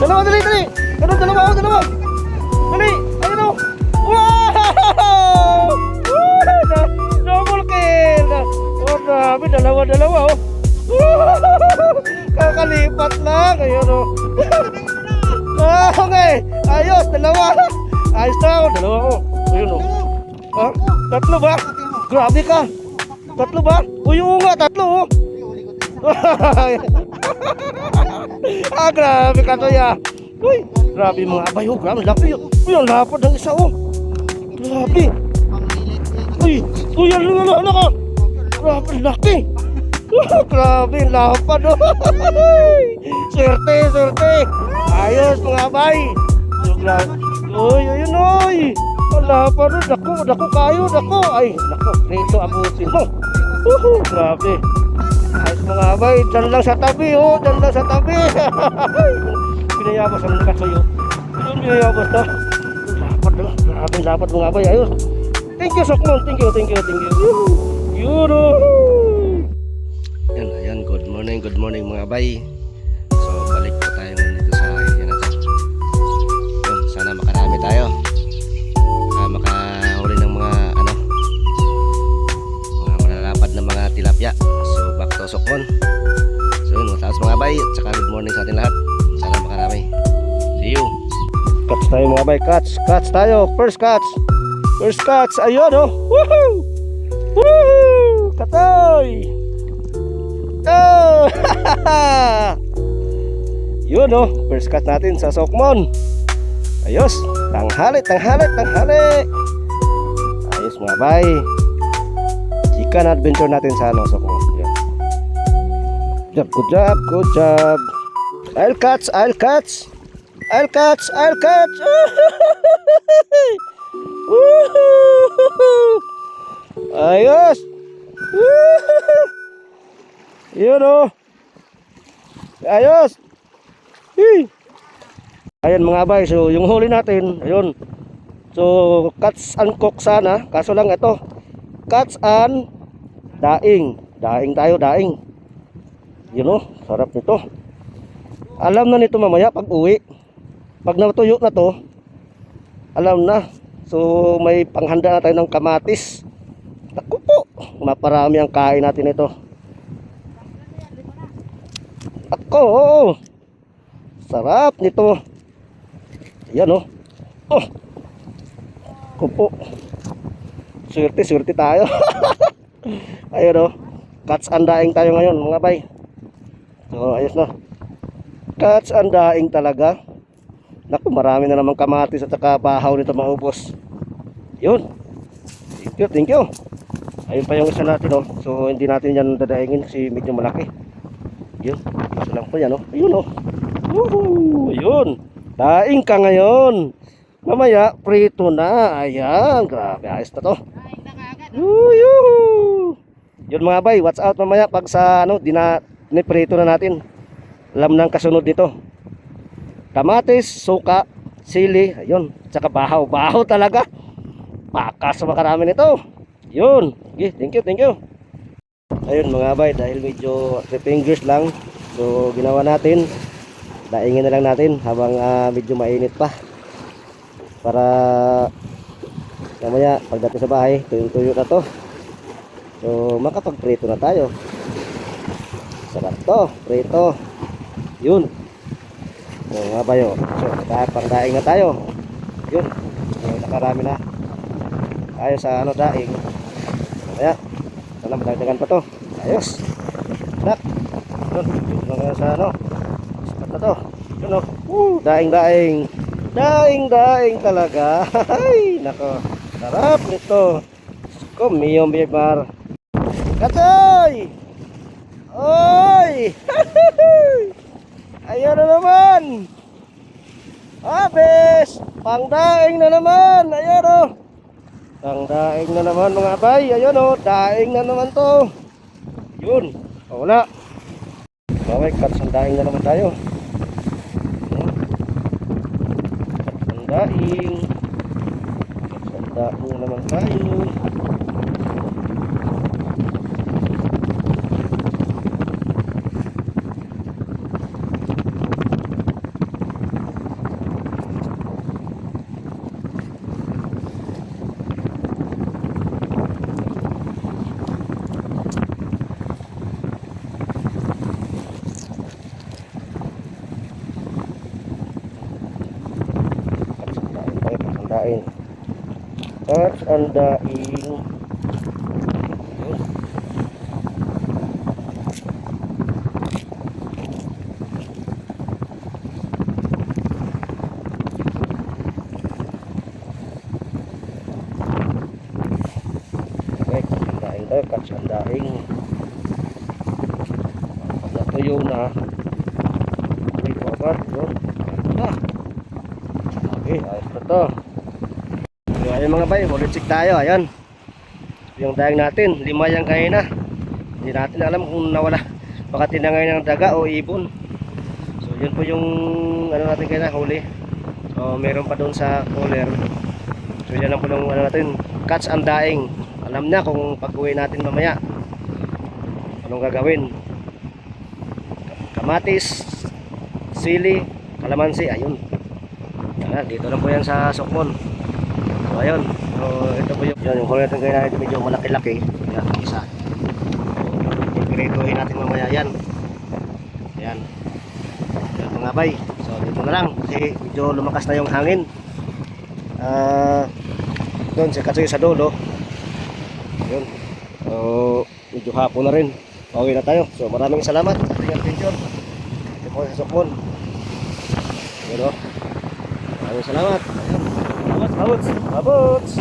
Dalawa, dali, dali. Ano, dalawa, oh, dalawa. Dali, ayun o. Wow! Double kill. Oh, grabe, dalawa, dalawa, oh. Kakalipat lang, ayun o. Okay, ayos, dalawa. Ayos na ako, dalawa ko. Ayun o. Ah, tatlo ba? Grabe ka. Tatlo ba? Uy, oo nga, tatlo, oh. Ah, grabe ka to ya. Uy, grabe mga abay, oh, grabe, laki yun. Uy, ang lapad ng isa, oh. Grabe. Uy, ano ka? Grabe, laki. Grabe, lapad, oh. Swerte, swerte. Ayos mga abay. Uy, ayun, uy. Ang lapad, oh. Dako kayo, dako. Ay, dako, rito abutin mo. Grabe. Ayos mga abay, dyan lang sa tabi, oh, dyan lang sa tabi. Pinayabas ang nakat sa'yo. Ayun, pinayabas na. Lapat na, grabe lapat mga abay, ayos. Thank you, Sokmon, thank you. Yun, Ayan, good morning mga abay. So, balik po tayo ngayon dito sa area natin. Yun, sana makarami tayo. Makahuli ng mga, mga malalapad na mga tilapia. So, back to Sokmon. So yun, mataas mga bay. At saka good morning sa atin lahat. Sana makarami. See you. Catch tayo mga bay. Catch tayo. First catch. Ayun, oh. Woohoo. Katoy. Oh. Yun, oh. First catch natin sa Sokmon. Ayos. Tanghali. Ayos mga bay. Ikan adventure natin sa Sokmon. Good job. I'll catch. Ayos. Yun, oh. Ayos. Ayan mga abay, so yung huli natin, ayun. So catch and cook sana, kaso lang ito, catch and daing tayo. Yun, oh, sarap nito. Alam na nito mamaya pag uwi. Pag natuyo na to, alam na. So may panghanda na tayo ng kamatis. Naku po, maparami ang kain natin ito. Ako, oh, sarap nito. Yan, oh. Oh, kupo. Swerte tayo. Ayun, oh. Catch and daing tayo ngayon mga bay. So ayos na. Catch and daing talaga. Naku, marami na naman kamatis at saka bahaw nito maubos. Yun. Thank you. Ayun pa yung isa natin, oh. So hindi natin yan dadaingin kasi medyo malaki. Yun. Isa lang po yan, oh. Ayun, oh. Woohoo. Ayun. Daing ka ngayon. Mamaya prito na. Ayan. Grabe, ayos na to. Woohoo. Yun mga bay, watch out mamaya pag sa niprito na natin. Alam ng kasunod dito. Kamatis, suka, sili, ayun, tsaka bahaw talaga. Pakas makarami nito. Yun. Okay, thank you. Ayun mga bay, dahil medyo fingers lang, so ginawa natin, daingin na lang natin habang medyo mainit pa. Para mamaya pagdating sa bahay, tuyo na to. So makapagprito na tayo. Sarap to, prito. Yun. So mga bayo, so pangdaing na tayo. Yun. So nakarami na tayo sa daing. Kaya sana madagdagan pa to. Ayos. Nak. Yun. Mga sa ispat na to. Yun, oh. Daing talaga. Ay nako. Sarap nito. Kumiyom bimar. Katoy! Oy! Ayun na naman! Abes! Pangdaing na naman! Ayun, oh! Pangdaing na naman mga bay! Ayun, oh! Daing na naman to! Yun! O, wala! Okay, katsandaing na naman tayo. Katsandaing na naman tayo. daing. Catch and daing. Yun. Okay, daing tayo, catch and daing. Pag natuyo na, wait for agad, yun. Okay, ayos na to. So, ayun mga bay, ulit check tayo, ayan. Yung daing natin, 5 yan kanina. Hindi natin alam kung nawala, baka tinangay ng daga o ibon. So yun po yung ano natin kanina, huli. So meron pa doon sa cooler. So yan lang po yung ano natin, catch and daing. Alam na kung pag-uwi natin mamaya anong gagawin. Kamatis, sili, kalamansi, ayun. Yan, dito lang po yan sa Sokmon. So ayun, so ito po yung huli natin kanina, ito medyo malaki-laki. Yan, isa. So pipirituhin natin mamaya yan. Yan. Yan mga bay. So dito na lang kasi medyo lumakas na yung hangin. Doon sa katsoy sa dulo. Yun. So medyo hapon na rin. Pauwi na tayo. So maraming salamat sa ating attention. Ito po sa Sokmon. Yun o. Maraming salamat. Ayun. Babots.